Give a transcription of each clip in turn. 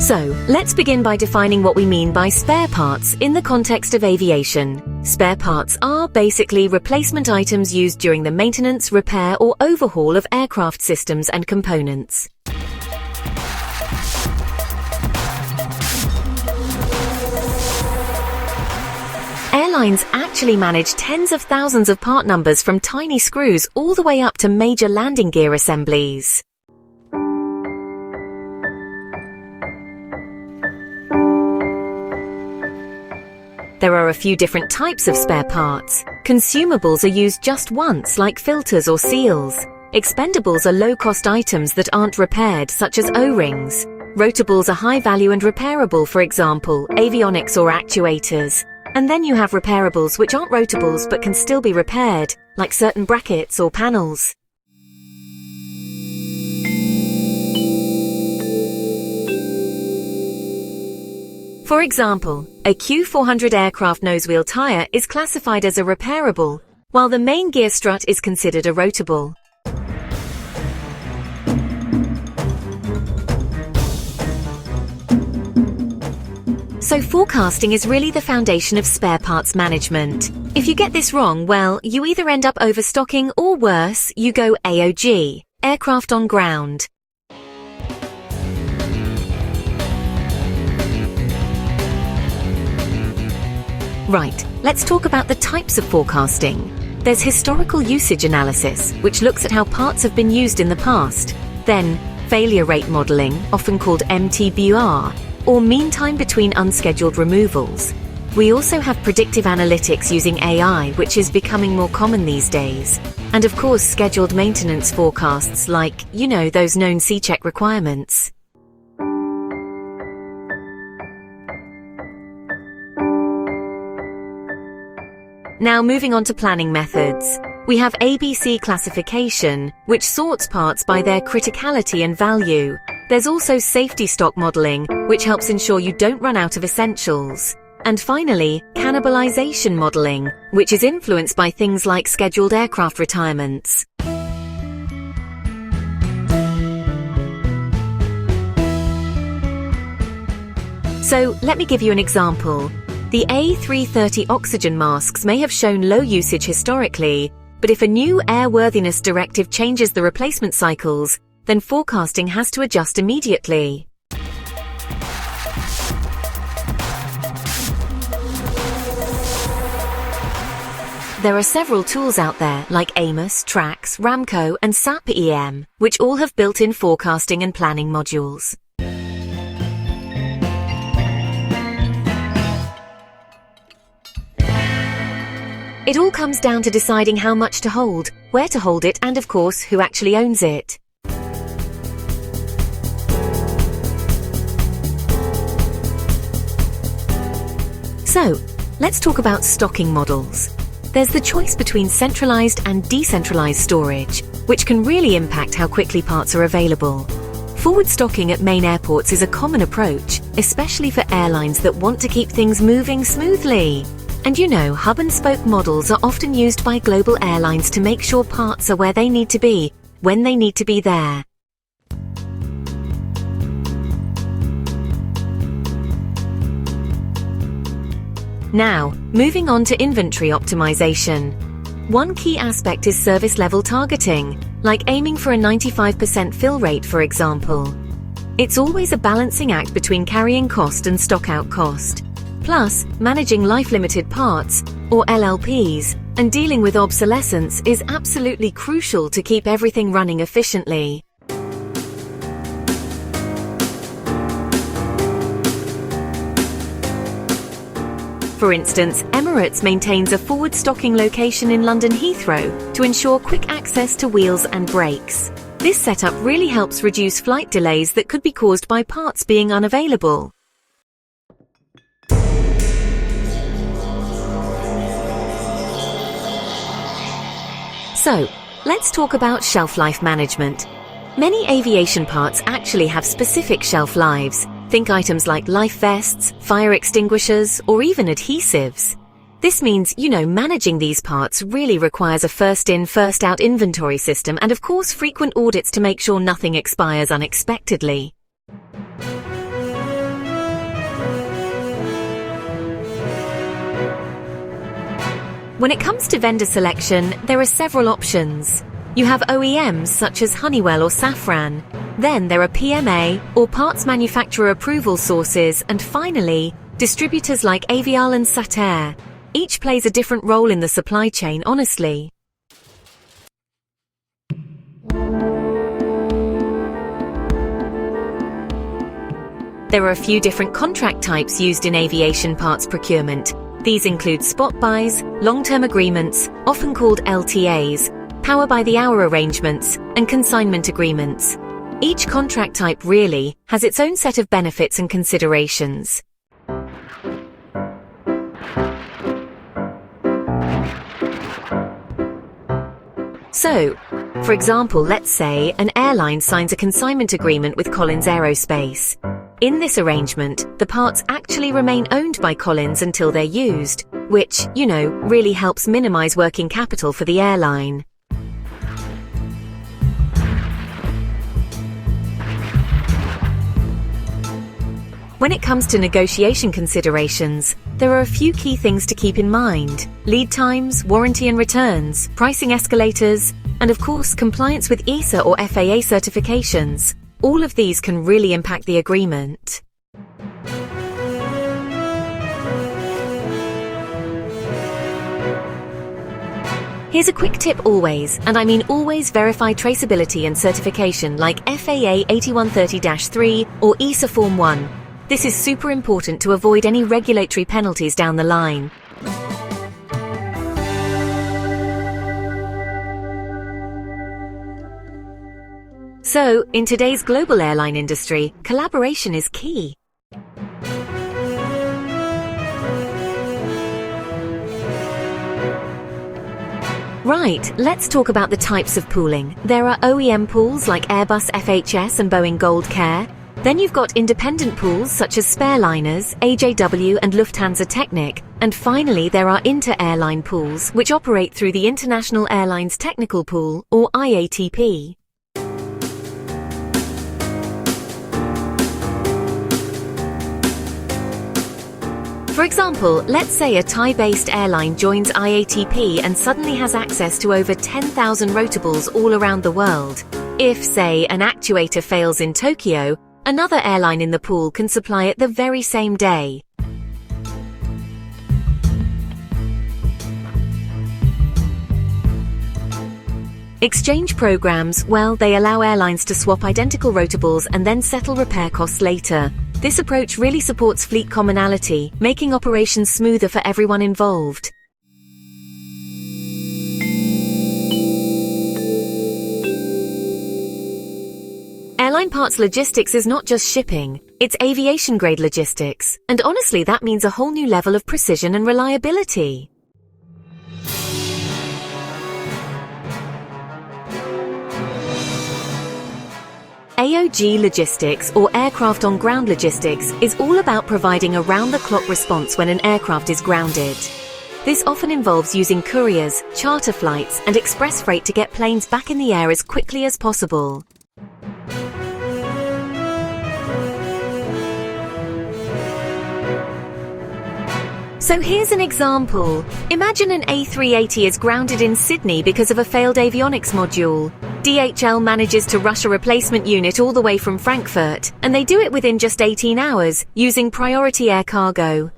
So, let's begin by defining what we mean by spare parts in the context of aviation. Spare parts are basically replacement items used during the maintenance, repair, or overhaul of aircraft systems and components. Airlines actually manage tens of thousands of part numbers from tiny screws all the way up to major landing gear assemblies. There are a few different types of spare parts. Consumables are used just once, like filters or seals. Expendables are low-cost items that aren't repaired, such as O-rings. Rotables are high-value and repairable, for example, avionics or actuators. And then you have repairables, which aren't rotables but can still be repaired, like certain brackets or panels. For example, a Q400 aircraft nosewheel tire is classified as a repairable, while the main gear strut is considered a rotable. So forecasting is really the foundation of spare parts management. If you get this wrong, well, you either end up overstocking or worse, you go AOG, aircraft on ground. Right, let's talk about the types of forecasting. There's historical usage analysis, which looks at how parts have been used in the past. Then, failure rate modeling, often called MTBR, or mean time between unscheduled removals. We also have predictive analytics using AI, which is becoming more common these days. And of course, scheduled maintenance forecasts like, those known C-check requirements. Now moving on to planning methods. We have ABC classification, which sorts parts by their criticality and value. There's also safety stock modeling, which helps ensure you don't run out of essentials. And finally, cannibalization modeling, which is influenced by things like scheduled aircraft retirements. So, let me give you an example. The A330 oxygen masks may have shown low usage historically, but if a new airworthiness directive changes the replacement cycles, then forecasting has to adjust immediately. There are several tools out there like Amos, Trax, Ramco, and SAP EM, which all have built-in forecasting and planning modules. It all comes down to deciding how much to hold, where to hold it, and of course, who actually owns it. So, let's talk about stocking models. There's the choice between centralized and decentralized storage, which can really impact how quickly parts are available. Forward stocking at main airports is a common approach, especially for airlines that want to keep things moving smoothly. And hub and spoke models are often used by global airlines to make sure parts are where they need to be, when they need to be there. Now, moving on to inventory optimization. One key aspect is service level targeting, like aiming for a 95% fill rate, for example. It's always a balancing act between carrying cost and stock out cost. Plus, managing life-limited parts, or LLPs, and dealing with obsolescence is absolutely crucial to keep everything running efficiently. For instance, Emirates maintains a forward stocking location in London Heathrow to ensure quick access to wheels and brakes. This setup really helps reduce flight delays that could be caused by parts being unavailable. So, let's talk about shelf life management. Many aviation parts actually have specific shelf lives. Think items like life vests, fire extinguishers, or even adhesives. This means, managing these parts really requires a first-in, first-out inventory system and, of course, frequent audits to make sure nothing expires unexpectedly. When it comes to vendor selection, there are several options. You have OEMs such as Honeywell or Safran. Then there are PMA or parts manufacturer approval sources, and finally, distributors like Avial and Satair. Each plays a different role in the supply chain, honestly. There are a few different contract types used in aviation parts procurement. These include spot buys, long-term agreements, often called LTAs, power-by-the-hour arrangements, and consignment agreements. Each contract type really has its own set of benefits and considerations. So, for example, let's say an airline signs a consignment agreement with Collins Aerospace. In this arrangement, the parts actually remain owned by Collins until they're used, which, really helps minimize working capital for the airline. When it comes to negotiation considerations, there are a few key things to keep in mind: lead times, warranty and returns, pricing escalators, and of course compliance with ESA or FAA certifications. All of these can really impact the agreement. Here's a quick tip always, and I mean always, verify traceability and certification like FAA 8130-3 or ESA Form 1. This is super important to avoid any regulatory penalties down the line. So, in today's global airline industry, collaboration is key. Right, let's talk about the types of pooling. There are OEM pools like Airbus FHS and Boeing Gold Care. Then you've got independent pools such as Spareliners, AJW and Lufthansa Technik. And finally, there are inter-airline pools, which operate through the International Airlines Technical Pool, or IATP. For example, let's say a Thai-based airline joins IATP and suddenly has access to over 10,000 rotables all around the world. If, say, an actuator fails in Tokyo, another airline in the pool can supply it the very same day. Exchange programs, well, they allow airlines to swap identical rotables and then settle repair costs later. This approach really supports fleet commonality, making operations smoother for everyone involved. Airline parts logistics is not just shipping, it's aviation-grade logistics, and honestly that means a whole new level of precision and reliability. AOG logistics, or aircraft on ground logistics, is all about providing around-the-clock response when an aircraft is grounded. This often involves using couriers, charter flights, and express freight to get planes back in the air as quickly as possible. So here's an example. Imagine an A380 is grounded in Sydney because of a failed avionics module. DHL manages to rush a replacement unit all the way from Frankfurt, and they do it within just 18 hours, using priority air cargo.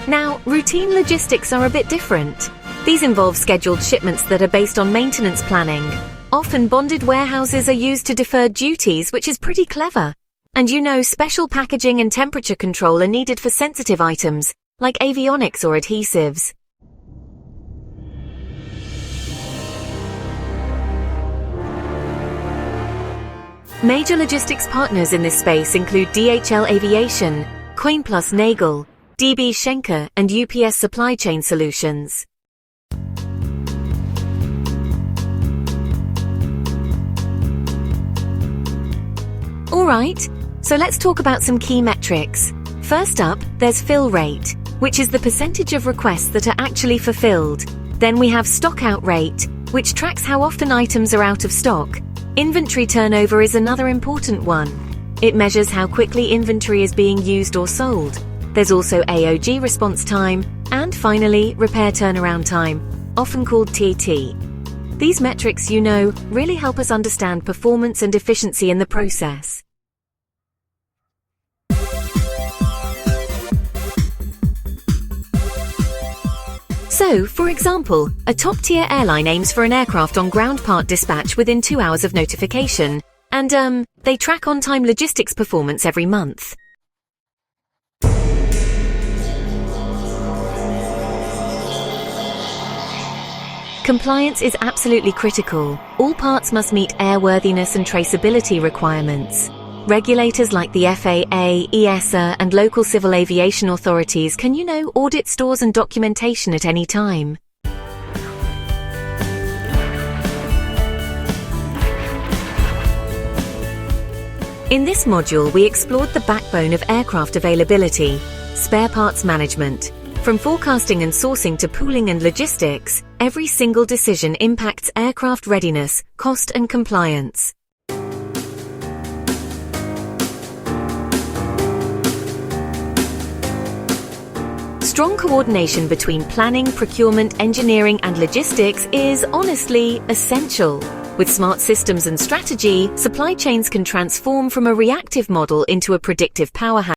Now, routine logistics are a bit different. These involve scheduled shipments that are based on maintenance planning. Often bonded warehouses are used to defer duties, which is pretty clever. And special packaging and temperature control are needed for sensitive items, like avionics or adhesives. Major logistics partners in this space include DHL Aviation, Coinplus Nagel, DB Schenker, and UPS Supply Chain Solutions. Alright, so let's talk about some key metrics. First up, there's fill rate, which is the percentage of requests that are actually fulfilled. Then we have stock out rate, which tracks how often items are out of stock. Inventory turnover is another important one. It measures how quickly inventory is being used or sold. There's also AOG response time, and finally, repair turnaround time, often called TT. These metrics, really help us understand performance and efficiency in the process. So, for example, a top-tier airline aims for an aircraft on ground part dispatch within 2 hours of notification, and they track on-time logistics performance every month. Compliance is absolutely critical. All parts must meet airworthiness and traceability requirements. Regulators like the FAA, EASA, and local civil aviation authorities can, audit stores and documentation at any time. In this module, we explored the backbone of aircraft availability, spare parts management. From forecasting and sourcing to pooling and logistics, every single decision impacts aircraft readiness, cost, and compliance. Strong coordination between planning, procurement, engineering, and logistics is honestly essential. With smart systems and strategy, supply chains can transform from a reactive model into a predictive powerhouse.